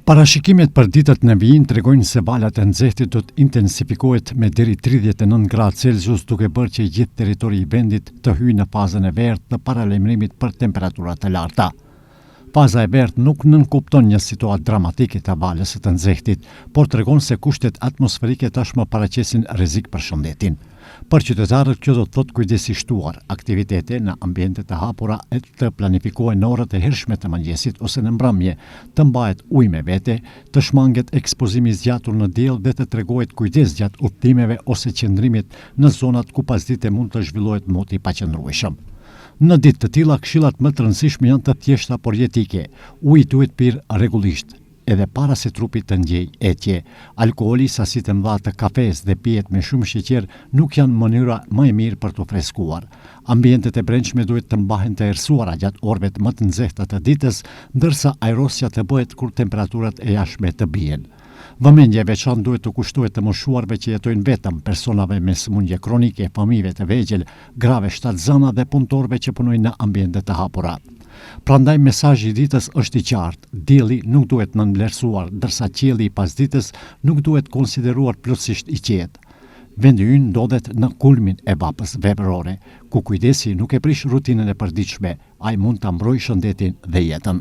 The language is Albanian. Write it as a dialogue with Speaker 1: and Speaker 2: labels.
Speaker 1: Parashikimet për ditët në vijim tregojnë se valat e nxehtit do të intensifikohet me deri 39 gradë Celsius, duke bërë që gjithë territori i vendit të hyjë në fazën e verdhë të paralajmërimit për temperatura të larta. Faza e verdhë nuk nënkupton një situatë dramatike të valës së të nxehtit, por tregon se kushtet atmosferike tashmë paraqesin rrezik për shëndetin. Për qytetarët kjo do të thotë kujdes i shtuar, aktivitete në ambiente të hapura e të planifikohen në orët e hershme të mëngjesit ose në mbrëmje, të mbahet ujë me vete, të shmanget ekspozimi i zgjatur në diell dhe të tregohet kujdes gjatë udhëtimeve ose qëndrimit në zonat ku pasdite mund të zhvillohet moti i paqëndrueshëm. Në ditë të tilla, këshillat më të rëndësishme janë të thjeshta por jetike. Uji duhet pirë rregullisht, edhe para se trupi të ndjej etje. Alkooli, sasitë e mëdha të kafes dhe pijet me shumë sheqer nuk janë mënyra më e mirë për të freskuar. Ambientet e brendshme duhet të mbahen të errësuara gjatë orëve më të nxehta të ditës, ndërsa ajrosja të bëhet kur temperaturat e jashtme të bien. Vëmendje e veçantë duhet të kushtohet të moshuarve që jetojnë vetëm, personave me sëmundje kronike, fëmijëve të vegjël, grave shtatzëna dhe punëtorëve që punojnë në ambiente të hapura. Prandaj mesazhi i ditës është i qartë: dielli nuk duhet nënvlerësuar, ndërsa qielli i pasditës nuk duhet konsideruar plotësisht i qetë. Vendi ynë ndodhet në kulmin e vapës veprore, ku kujdesi nuk e prish rutinën e përditshme, ai mund ta mbrojë shëndetin dhe jetën.